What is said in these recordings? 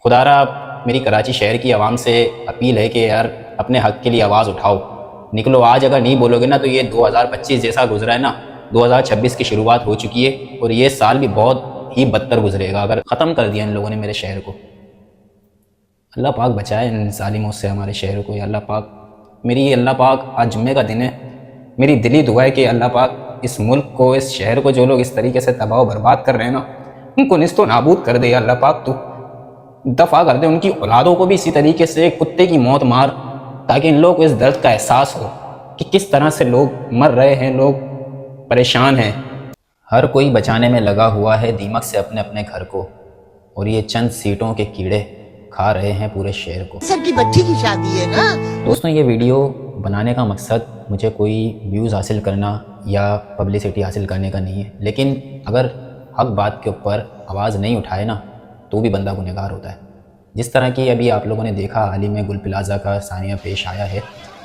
خدارا میری کراچی شہر کی عوام سے اپیل ہے کہ یار اپنے حق کے لیے آواز اٹھاؤ، نکلو۔ آج اگر نہیں بولو گے نا تو یہ 2025 جیسا گزرا ہے نا، 2026 کی شروعات ہو چکی ہے اور یہ سال بھی بہت ہی بدتر گزرے گا اگر ختم کر دیا ان لوگوں نے میرے شہر کو۔ اللہ پاک بچائے ان ظالموں سے ہمارے شہر کو۔ یا اللہ پاک، میری اللہ پاک آج جمعے کا دن ہے، میری دلی دعا ہے کہ اللہ پاک اس ملک کو، اس شہر کو جو لوگ اس طریقے سے تباہ و برباد کر رہے ہیں نا، ان کو نیست و نابود کر دے۔ یا اللہ پاک تو دفع کر دے ان کی اولادوں کو بھی اسی طریقے سے کتے کی موت مار، تاکہ ان لوگوں کو اس درد کا احساس ہو کہ کس طرح سے لوگ مر رہے ہیں، لوگ پریشان ہیں۔ ہر کوئی بچانے میں لگا ہوا ہے دیمک سے اپنے اپنے گھر کو، اور یہ چند سیٹوں کے کیڑے کھا رہے ہیں پورے شہر کو۔ سب کی بچی کی شادی ہے نا۔ دوستوں، یہ ویڈیو بنانے کا مقصد مجھے کوئی ویوز حاصل کرنا یا پبلسٹی حاصل کرنے کا نہیں ہے، لیکن اگر حق بات کے اوپر آواز نہیں اٹھائے نا تو بھی بندہ گنہگار ہوتا ہے۔ جس طرح کی ابھی آپ لوگوں نے دیکھا حال ہی میں گل پلازہ کا ثانیہ پیش آیا ہے،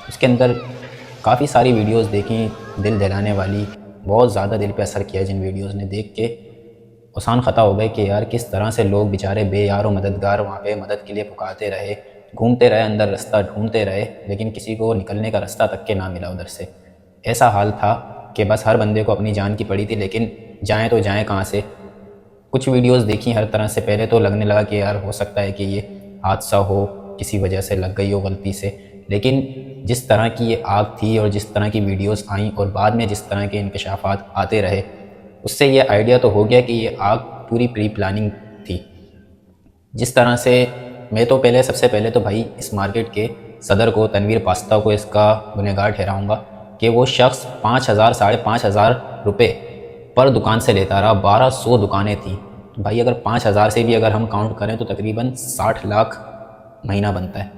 اس کے اندر کافی ساری ویڈیوز دیکھیں دل دہلانے والی، بہت زیادہ دل پہ اثر کیا جن ویڈیوز نے دیکھ کے آسان خطا ہو گئے کہ یار کس طرح سے لوگ بیچارے بے یار و مددگار وہاں پہ مدد کے لیے پکارتے رہے، گھومتے رہے، اندر رستہ ڈھونڈتے رہے، لیکن کسی کو نکلنے کا رستہ تک کے نہ ملا ادھر سے۔ ایسا حال تھا کہ بس ہر بندے کو اپنی جان کی پڑی تھی، لیکن جائیں تو جائیں کہاں سے۔ کچھ ویڈیوز دیکھی ہر طرح سے، پہلے تو لگنے لگا کہ یار ہو سکتا ہے کہ یہ حادثہ ہو، کسی وجہ سے لگ گئی ہو غلطی سے، لیکن جس طرح کی یہ آگ تھی اور جس طرح کی ویڈیوز آئیں اور بعد میں جس طرح کے انکشافات آتے رہے، اس سے یہ آئیڈیا تو ہو گیا کہ یہ آگ پوری پری پلاننگ تھی۔ جس طرح سے میں تو سب سے پہلے تو بھائی اس مارکیٹ کے صدر کو، تنویر پاستہ کو، اس کا گنہگار ٹھہراؤں گا کہ وہ شخص 5,000 5,500 روپے پر دکان سے لیتا رہا۔ 1200 دکانیں تھیں، بھائی اگر 5,000 سے بھی اگر ہم کاؤنٹ کریں تو تقریباً 60 لاکھ مہینہ بنتا ہے۔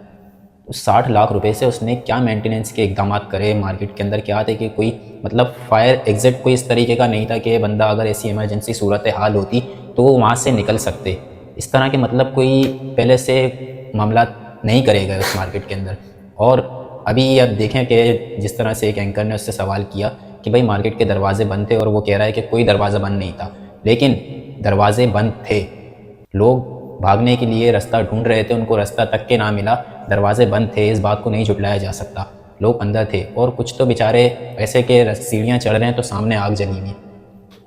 تو 60 لاکھ روپے سے اس نے کیا مینٹیننس کے اقدامات کرے مارکیٹ کے اندر، کیا تھے کہ کوئی مطلب فائر ایگزٹ کوئی اس طریقے کا نہیں تھا کہ بندہ اگر ایسی ایمرجنسی صورتحال ہوتی تو وہ وہاں سے نکل سکتے۔ اس طرح کے مطلب کوئی پہلے سے معاملات نہیں کرے گئے اس مارکیٹ کے اندر۔ اور ابھی اب دیکھیں کہ جس طرح سے ایک اینکر نے اس سے سوال کیا کہ بھائی مارکیٹ کے دروازے بند تھے، اور وہ کہہ رہا ہے کہ کوئی دروازہ بند نہیں تھا، لیکن دروازے بند تھے، لوگ بھاگنے کے لیے رستہ ڈھونڈ رہے تھے، ان کو رستہ تک کے نہ ملا، دروازے بند تھے، اس بات کو نہیں جھٹلایا جا سکتا، لوگ اندر تھے۔ اور کچھ تو بیچارے ایسے کہ سیڑھیاں چڑھ رہے ہیں تو سامنے آگ جلی ہوئی،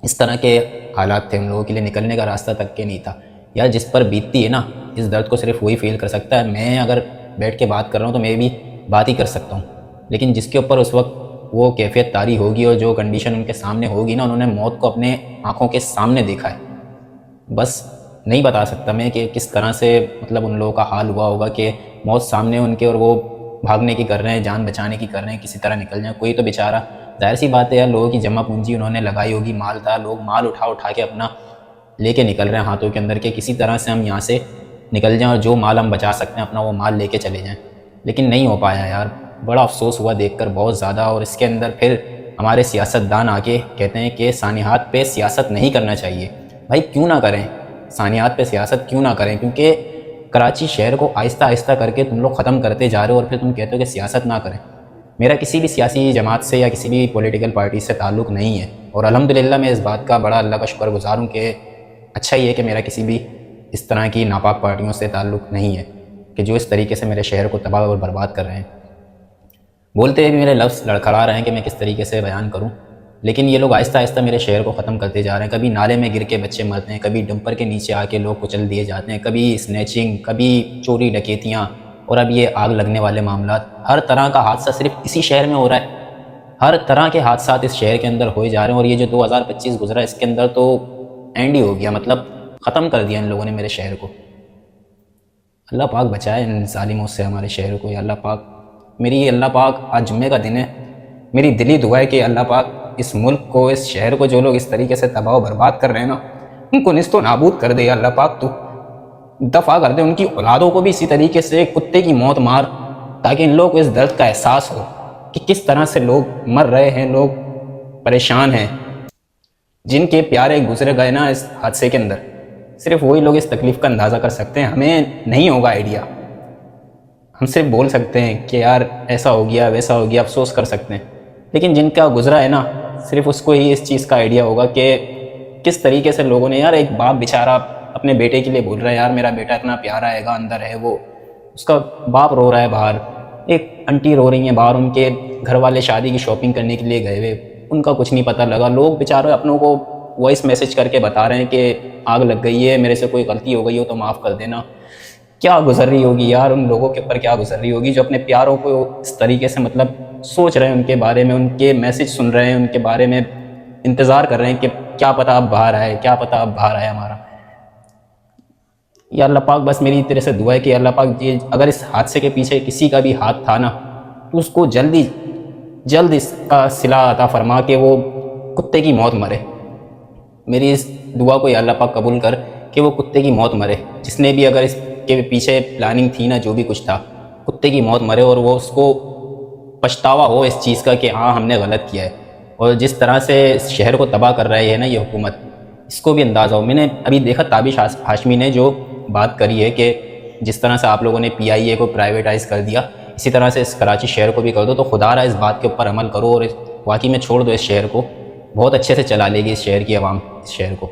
اس طرح کے حالات تھے، ان لوگوں کے لیے نکلنے کا راستہ تک کے نہیں تھا۔ یا جس پر بیتتی ہے نا اس درد کو صرف وہی فیل کر سکتا ہے۔ میں اگر بیٹھ کے بات کر رہا ہوں تو میں بھی بات ہی کر سکتا ہوں، لیکن جس کے اوپر اس وقت وہ کیفیت طاری ہوگی اور جو کنڈیشن ان کے سامنے ہوگی نا، انہوں نے موت کو اپنے آنکھوں کے سامنے دیکھا ہے، بس نہیں بتا سکتا میں کہ کس طرح سے مطلب ان لوگوں کا حال ہوا ہوگا کہ موت سامنے ان کے اور وہ بھاگنے کی کر رہے ہیں، جان بچانے کی کر رہے ہیں، کسی طرح نکل جائیں۔ کوئی تو بیچارہ، ظاہر سی بات ہے یار، لوگوں کی جمع پونجی انہوں نے لگائی ہوگی، مال تھا، لوگ مال اٹھا کے اپنا لے کے نکل رہے ہیں ہاتھوں کے اندر کہ کسی طرح سے ہم یہاں سے نکل جائیں اور جو مال ہم بچا سکتے ہیں اپنا وہ مال لے کے چلے جائیں، لیکن نہیں ہو پایا یار۔ بڑا افسوس ہوا دیکھ کر بہت زیادہ۔ اور اس کے اندر پھر ہمارے سیاستدان آگے کہتے ہیں کہ سانحات پہ سیاست نہیں کرنا چاہیے۔ بھائی کیوں نہ کریں سانحات پہ سیاست، کیوں نہ کریں؟ کیونکہ کراچی شہر کو آہستہ آہستہ کر کے تم لوگ ختم کرتے جا رہے ہو، اور پھر تم کہتے ہو کہ سیاست نہ کریں۔ میرا کسی بھی سیاسی جماعت سے یا کسی بھی پولیٹیکل پارٹی سے تعلق نہیں ہے، اور الحمدللہ میں اس بات کا بڑا اللہ کا شکر گزار ہوں کہ اچھا یہ ہے کہ میرا کسی بھی اس طرح کی ناپاک پارٹیوں سے تعلق نہیں ہے کہ جو اس طریقے سے میرے شہر کو تباہ اور برباد کر رہے ہیں۔ بولتے ہوئے بھی میرے لفظ لڑکھڑا رہے ہیں کہ میں کس طریقے سے بیان کروں، لیکن یہ لوگ آہستہ آہستہ میرے شہر کو ختم کرتے جا رہے ہیں۔ کبھی نالے میں گر کے بچے مرتے ہیں، کبھی ڈمپر کے نیچے آ کے لوگ کچل دیے جاتے ہیں، کبھی اسنیچنگ، کبھی چوری ڈکیتیاں، اور اب یہ آگ لگنے والے معاملات۔ ہر طرح کا حادثہ صرف اسی شہر میں ہو رہا ہے، ہر طرح کے حادثات اس شہر کے اندر ہوئے جا رہے ہیں، اور یہ جو 2025 گزرا اس کے اندر تو اینڈ ہی ہو گیا، مطلب ختم کر دیا ان لوگوں نے میرے شہر کو۔ اللہ پاک بچائے ان ظالموں سے ہمارے شہر کو۔ یا اللہ پاک، میری اللہ پاک آج جمعے کا دن ہے، میری دلی دعا ہے کہ اللہ پاک اس ملک کو، اس شہر کو جو لوگ اس طریقے سے تباہ و برباد کر رہے ہیں نا، ان کو نیست و نابود کر دے۔ یا اللہ پاک تو دفع کر دے ان کی اولادوں کو بھی اسی طریقے سے کتے کی موت مار، تاکہ ان لوگوں کو اس درد کا احساس ہو کہ کس طرح سے لوگ مر رہے ہیں، لوگ پریشان ہیں، جن کے پیارے گزرے گئے نا اس حادثے کے اندر۔ صرف وہی لوگ اس تکلیف کا اندازہ کر سکتے ہیں، ہمیں نہیں ہوگا آئیڈیا۔ ہم صرف بول سکتے ہیں کہ یار ایسا ہو گیا، ویسا ہو گیا، افسوس کر سکتے ہیں، لیکن جن کا گزرا ہے نا صرف اس کو ہی اس چیز کا آئیڈیا ہوگا کہ کس طریقے سے لوگوں نے، یار ایک باپ بیچارہ اپنے بیٹے کے لیے بول رہا ہے یار میرا بیٹا اتنا پیارا ہے گا، اندر ہے وہ، اس کا باپ رو رہا ہے باہر، ایک انٹی رو رہی ہیں باہر، ان کے گھر والے شادی کی شاپنگ کرنے کے لیے گئے ہوئے، ان کا کچھ نہیں پتہ لگا، لوگ بیچارے اپنوں کو وائس میسج کر کے بتا رہے ہیں کہ آگ لگ گئی ہے، میرے سے کوئی غلطی ہو گئی ہو تو معاف کر دینا۔ کیا گزر رہی ہوگی یار ان لوگوں کے اوپر، کیا گزر رہی ہوگی جو اپنے پیاروں کو اس طریقے سے مطلب سوچ رہے ہیں، ان کے بارے میں ان کے میسج سن رہے ہیں، ان کے بارے میں انتظار کر رہے ہیں کہ کیا پتہ اب باہر آئے، کیا پتہ اب باہر آئے ہمارا۔ یا اللہ پاک بس میری طرح سے دعا ہے کہ اللہ پاک یہ اگر اس حادثے کے پیچھے کسی کا بھی ہاتھ تھا نا تو اس کو جلد اس کا صلہ عطا فرما کہ وہ کتے کی موت مرے۔ میری اس دعا کو یا اللہ پاک قبول کر کہ وہ کتے کی موت مرے، جس نے بھی اگر اس کے پیچھے پلاننگ تھی نا، جو بھی کچھ تھا، کتے کی موت مرے، اور وہ اس کو پچھتاوا ہو اس چیز کا کہ ہاں ہم نے غلط کیا ہے۔ اور جس طرح سے اس شہر کو تباہ کر رہی ہے نا یہ حکومت، اس کو بھی اندازہ ہو۔ میں نے ابھی دیکھا تابش ہاشمی نے جو بات کری ہے کہ جس طرح سے آپ لوگوں نے پی آئی اے کو پرائیویٹائز کر دیا، اسی طرح سے اس کراچی شہر کو بھی کر دو، تو خدا رہا اس بات کے اوپر عمل کرو اور واقعی میں چھوڑ دو اس شہر کو، بہت اچھے سے چلا لے گی اس شہر کی عوام اس شہر کو۔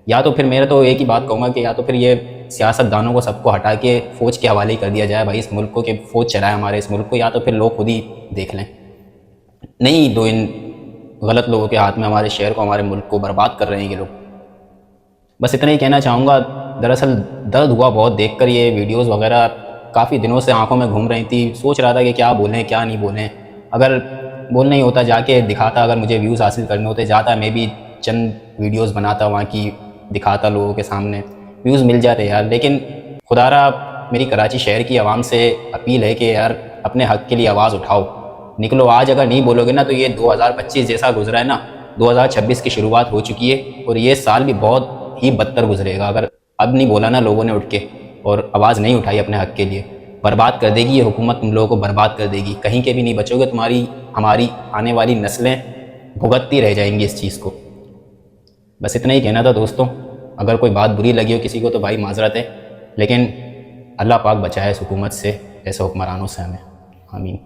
یا تو پھر میرا تو ایک ہی بات کہوں گا کہ یا تو پھر یہ سیاست دانوں کو سب کو ہٹا کے فوج کے حوالے کر دیا جائے بھائی اس ملک کو، کہ فوج چلائے ہمارے اس ملک کو، یا تو پھر لوگ خود ہی دیکھ لیں، نہیں دو ان غلط لوگوں کے ہاتھ میں ہمارے شہر کو، ہمارے ملک کو برباد کر رہے ہیں یہ لوگ۔ بس اتنا ہی کہنا چاہوں گا۔ دراصل درد ہوا بہت دیکھ کر، یہ ویڈیوز وغیرہ کافی دنوں سے آنکھوں میں گھوم رہی تھی، سوچ رہا تھا کہ کیا بولیں کیا نہیں بولیں، اگر بولنا ہی ہوتا جا کے دکھاتا، اگر مجھے ویوز حاصل کرنے ہوتے جاتا میں بھی چند ویڈیوز بناتا وہاں کی، دکھاتا لوگوں کے سامنے، ویوز مل جاتے یار۔ لیکن خدا را میری کراچی شہر کی عوام سے اپیل ہے کہ یار اپنے حق کے لیے آواز اٹھاؤ، نکلو۔ آج اگر نہیں بولو گے نا تو یہ 2025 جیسا گزرا ہے نا، 2026 کی شروعات ہو چکی ہے، اور یہ سال بھی بہت ہی بدتر گزرے گا اگر اب نہیں بولا نا لوگوں نے اٹھ کے اور آواز نہیں اٹھائی اپنے حق کے لیے۔ برباد کر دے گی یہ حکومت، تم لوگوں کو برباد کر دے گی، کہیں کے بھی نہیں بچو گے، ہماری آنے والی نسلیں بھگتتی رہ جائیں گی اس چیز کو۔ بس اتنا ہی کہنا تھا دوستوں، اگر کوئی بات بری لگی ہو کسی کو تو بھائی معذرت ہے، لیکن اللہ پاک بچائے اس حکومت سے، ایسے حکمرانوں سے ہمیں، آمین۔